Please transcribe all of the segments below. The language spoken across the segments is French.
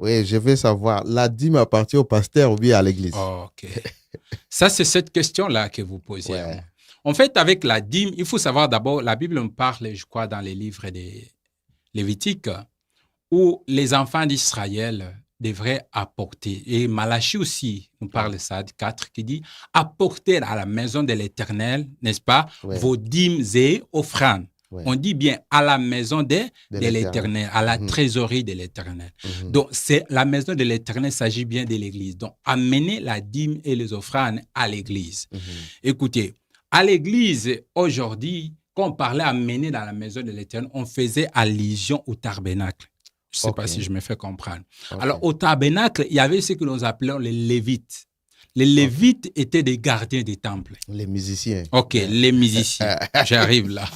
Oui, je veux savoir, la dîme appartient au pasteur ou bien à l'église? OK. Ça, c'est cette question-là que vous posez à Ouais. moi. En fait, avec la dîme, il faut savoir d'abord, la Bible me parle, je crois, dans les livres des Lévitiques, où les enfants d'Israël devraient apporter. Et Malachie aussi nous parle de ça, 4, qui dit apporter à la maison de l'Éternel, n'est-ce pas, Ouais. vos dîmes et offrandes. Ouais. On dit bien à la maison de l'Éternel. l'Éternel, à la Mhm. trésorerie de l'Éternel. Mhm. Donc, c'est la maison de l'Éternel, il s'agit bien de l'Église. Donc, amener la dîme et les offrandes à l'Église. Mhm. Écoutez, à l'Église, aujourd'hui, quand on parlait amener dans la maison de l'Éternel, on faisait allusion au tabernacle. Je ne sais pas Ok. si je me fais comprendre. Ok. Alors, au tabernacle, il y avait ce que nous appelons les Lévites. Les Lévites étaient des gardiens des temples. Les musiciens. OK, les musiciens. J'arrive là.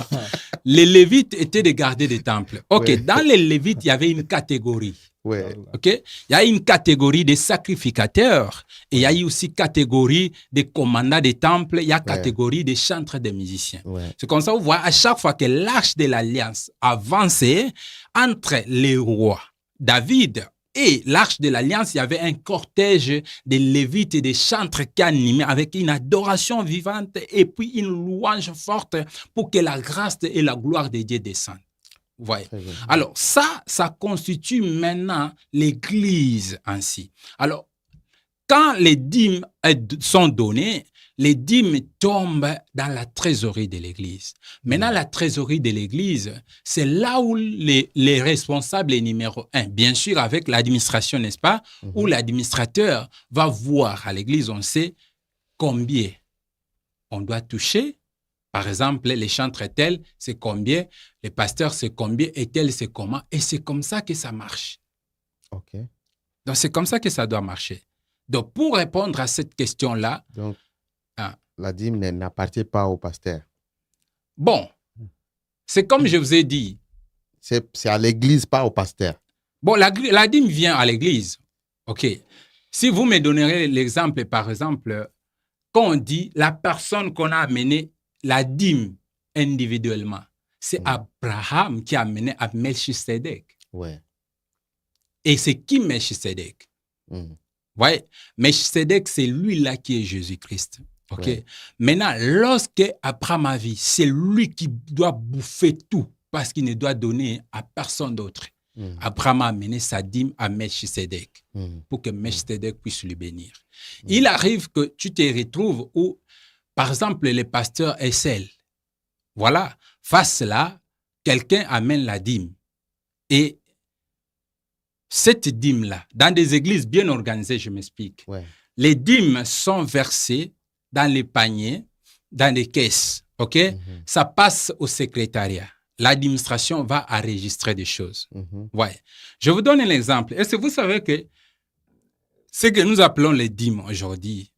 Les Lévites étaient des gardiens des temples. OK, Ouais. dans les Lévites, il y avait une catégorie. Ouais. OK? Il y a une catégorie des sacrificateurs et il y a aussi catégorie des commandants des temples, il y a catégorie des chantres des musiciens. Ouais. C'est comme ça, vous voyez, à chaque fois que l'arche de l'Alliance avançait entre les rois, David et l'arche de l'Alliance, il y avait un cortège des Lévites et des chantres qui animaient avec une adoration vivante et puis une louange forte pour que la grâce et la gloire de Dieu descendent. Vous voyez. Alors, ça constitue maintenant l'Église ainsi. Alors, quand les dîmes sont données, les dîmes tombent dans la trésorerie de l'Église. Maintenant, la trésorerie de l'Église, c'est là où les responsables numéro 1, bien sûr avec l'administration, n'est-ce pas, où l'administrateur va voir à l'Église, on sait combien on doit toucher. Par exemple, les chantres tels, c'est combien, les pasteurs, c'est combien, et tel, c'est comment. Et c'est comme ça que ça marche. Ok. Donc, c'est comme ça que ça doit marcher. Donc, pour répondre à cette question-là... Donc, la dîme n'appartient pas au pasteur. Bon, c'est comme je vous ai dit. C'est à l'église, pas au pasteur. Bon, la dîme vient à l'église. OK. Si vous me donnerez l'exemple, par exemple, quand on dit la personne qu'on a amenée la dîme individuellement, c'est Abraham qui a amené à Melchisedec. Ouais. Et c'est qui Melchisedec? Ouais. Melchisedec, c'est lui-là qui est Jésus-Christ. OK. Ouais. Maintenant, lorsque Abraham a vu, c'est lui qui doit bouffer tout parce qu'il ne doit donner à personne d'autre. Abraham a amené sa dîme à Melchisedec pour que Melchisedec puisse lui bénir. Il arrive que tu te retrouves où, par exemple, les pasteurs Essel, voilà, face là, quelqu'un amène la dîme. Et cette dîme-là, dans des églises bien organisées, je m'explique, les dîmes sont versées dans les paniers, dans les caisses, OK? Ça passe au secrétariat. L'administration va enregistrer des choses. Ouais. Je vous donne un exemple. Est-ce que vous savez que ce que nous appelons les dîmes aujourd'hui,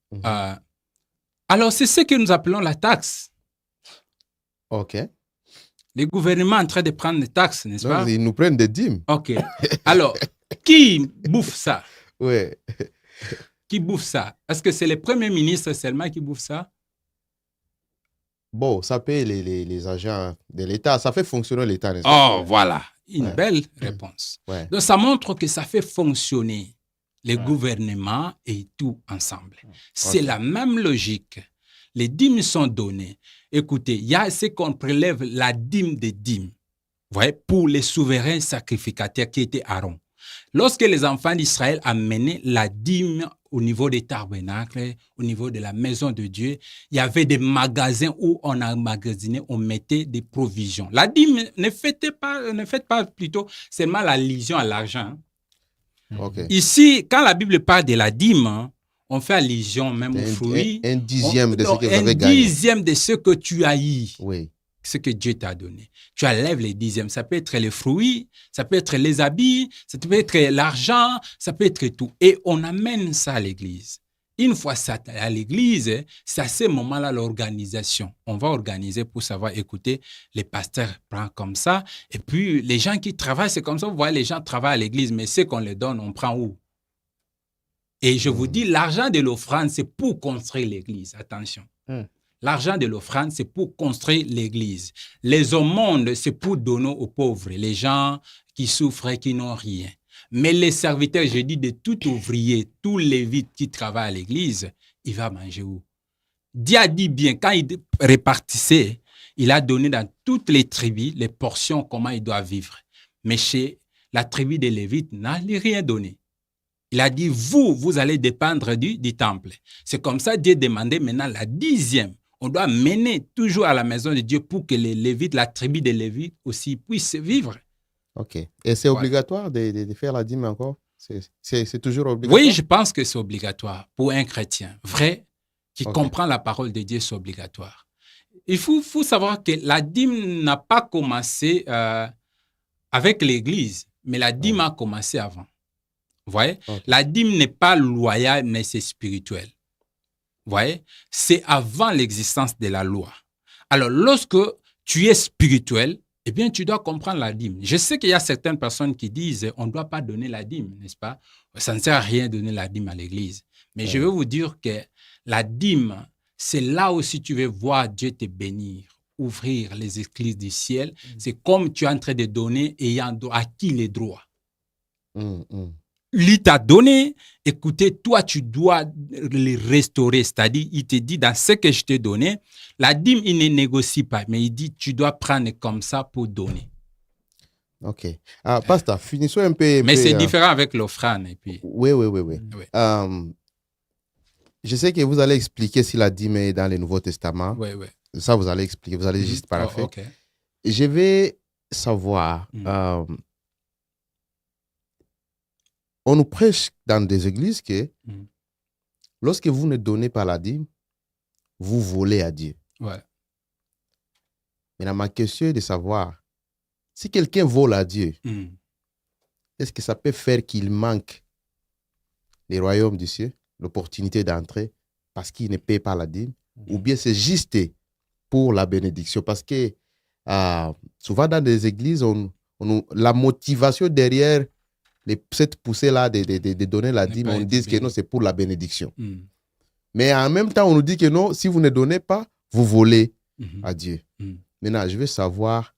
alors c'est ce que nous appelons la taxe. OK. Les gouvernements sont en train de prendre des taxes, n'est-ce pas? Ils nous prennent des dîmes. OK. Alors, qui bouffe ça? Oui. Qui bouffe ça? Est-ce que c'est les premiers ministres seulement qui bouffent ça? Bon, ça paye les agents de l'État. Ça fait fonctionner l'État, n'est-ce pas? Oh, voilà. Une belle réponse. Donc, ça montre que ça fait fonctionner les gouvernements et tout ensemble. C'est la même logique. Les dîmes sont données. Écoutez, il y a ce qu'on prélève la dîme des dîmes. Voyez, pour les souverains sacrificateurs qui étaient Aaron. Lorsque les enfants d'Israël amenaient la dîme au niveau des tabernacles, au niveau de la maison de Dieu, il y avait des magasins où on emmagasinait, on mettait des provisions. La dîme ne faites pas plutôt seulement l'allusion à l'argent. Okay. Ici, quand la Bible parle de la dîme, on fait allusion même aux fruits. Un dixième de ce que vous avez gagné. Un dixième de ce que tu as eu. Oui. Ce que Dieu t'a donné. Tu enlèves les dixièmes. Ça peut être les fruits, ça peut être les habits, ça peut être l'argent, ça peut être tout. Et on amène ça à l'église. Une fois ça à l'église, c'est à ce moment-là l'organisation. On va organiser pour savoir, écouter, les pasteurs prennent comme ça. Et puis, les gens qui travaillent, c'est comme ça. Vous voyez, les gens travaillent à l'église, mais ce qu'on les donne, on prend où? Et je vous dis, l'argent de l'offrande, c'est pour construire l'église. Attention. L'argent de l'offrande, c'est pour construire l'église. Les aumônes, c'est pour donner aux pauvres, les gens qui souffrent et qui n'ont rien. Mais les serviteurs, je dis, de tout ouvrier, tout lévite qui travaille à l'église, il va manger où? Dieu a dit bien, quand il répartissait, il a donné dans toutes les tribus les portions, comment il doit vivre. Mais chez la tribu des Lévites, il n'a rien donné. Il a dit, vous allez dépendre du temple. C'est comme ça que Dieu demandait maintenant la 10e. On doit mener toujours à la maison de Dieu pour que les Lévites, la tribu des Lévites aussi puissent vivre. OK. Et c'est obligatoire de faire la dîme encore? C'est toujours obligatoire? Oui, je pense que c'est obligatoire pour un chrétien vrai qui comprend la parole de Dieu, c'est obligatoire. Il faut savoir que la dîme n'a pas commencé avec l'Église, mais la dîme a commencé avant. Vous voyez? La dîme n'est pas loyale, mais c'est spirituel. Vous voyez? C'est avant l'existence de la loi. Alors, lorsque tu es spirituel, eh bien, tu dois comprendre la dîme. Je sais qu'il y a certaines personnes qui disent on ne doit pas donner la dîme, n'est-ce pas? Ça ne sert à rien de donner la dîme à l'Église. Mais je veux vous dire que la dîme, c'est là où si tu veux voir Dieu te bénir, ouvrir les églises du ciel. C'est comme tu es en train de donner ayant acquis les droits. Il t'a donné, écoutez, toi, tu dois les restaurer. C'est-à-dire, il te dit, dans ce que je t'ai donné, la dîme, il ne négocie pas, mais il dit, tu dois prendre comme ça pour donner. OK. Pasteur, finissons un peu. Mais c'est différent avec l'offrande. Oui. Je sais que vous allez expliquer si la dîme est dans le Nouveau Testament. Oui. Ça, vous allez expliquer. Vous allez juste paraffer. Okay. Je vais savoir... on nous prêche dans des églises que lorsque vous ne donnez pas la dîme, vous volez à Dieu. Ouais. Maintenant, ma question est de savoir, si quelqu'un vole à Dieu, est-ce que ça peut faire qu'il manque les royaumes du ciel, l'opportunité d'entrer parce qu'il ne paie pas la dîme, ou bien c'est juste pour la bénédiction? Parce que souvent dans des églises, la motivation derrière cette poussée-là de donner la dîme, on dit que non, c'est pour la bénédiction. Mais en même temps, on nous dit que non, si vous ne donnez pas, vous volez à Dieu. Maintenant, je veux savoir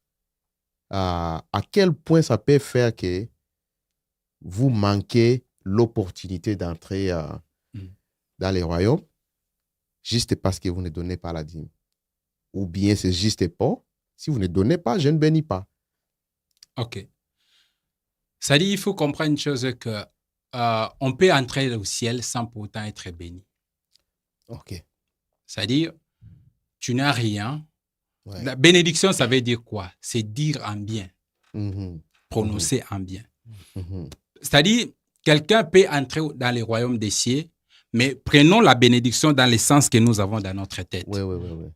à quel point ça peut faire que vous manquez l'opportunité d'entrer dans les royaumes juste parce que vous ne donnez pas la dîme. Ou bien c'est juste pas. Si vous ne donnez pas, je ne bénis pas. OK. Ça dit, il faut comprendre une chose que on peut entrer au ciel sans pour autant être béni. OK. C'est-à-dire, tu n'as rien. Ouais. La bénédiction, ça veut dire quoi? C'est dire en bien. Prononcer en bien. C'est-à-dire, quelqu'un peut entrer dans les royaumes des cieux, mais prenons la bénédiction dans le sens que nous avons dans notre tête.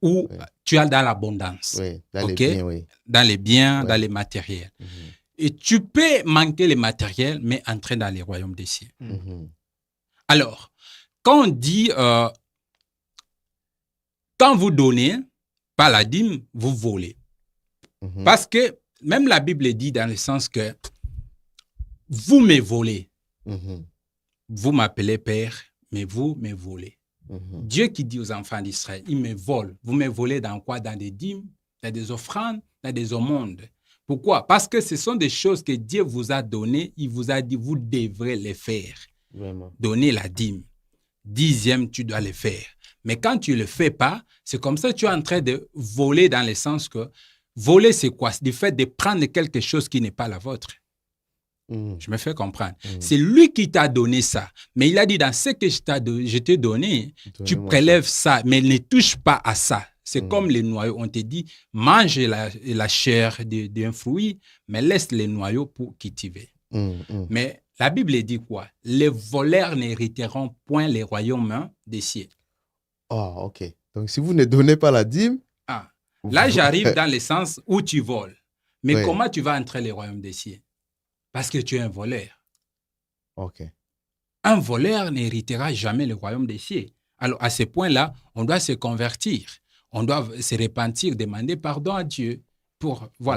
Où tu as dans l'abondance. Dans les biens, dans les biens, dans les matériels. Et tu peux manquer les matériels, mais entrer dans les royaumes des cieux. Alors, quand on dit, quand vous donnez pas la dîme, vous volez. Parce que même la Bible dit dans le sens que vous me volez. Vous m'appelez Père, mais vous me volez. Dieu qui dit aux enfants d'Israël, ils me volent. Vous me volez dans quoi? Dans des dîmes, dans des offrandes, dans des aumônes. Pourquoi? Parce que ce sont des choses que Dieu vous a données. Il vous a dit, vous devrez les faire. Vraiment. Donner la dîme. 10e, tu dois le faire. Mais quand tu ne le fais pas, c'est comme ça que tu es en train de voler dans le sens que voler, c'est quoi? C'est du fait de prendre quelque chose qui n'est pas la vôtre. Je me fais comprendre. C'est lui qui t'a donné ça. Mais il a dit, dans ce que je t'ai donné, tu prélèves ça, mais ne touche pas à ça. C'est comme les noyaux. On te dit, mange la chair d'un fruit, mais laisse les noyaux pour cultiver. Mais la Bible dit quoi? Les voleurs n'hériteront point les royaumes des cieux. Oh, OK. Donc, si vous ne donnez pas la dîme... Là, j'arrive dans le sens où tu voles. Mais comment tu vas entrer les royaumes des cieux? Parce que tu es un voleur. OK. Un voleur n'héritera jamais le royaume des cieux. Alors, à ce point-là, on doit se convertir. On doit se repentir, demander pardon à Dieu pour... Voilà.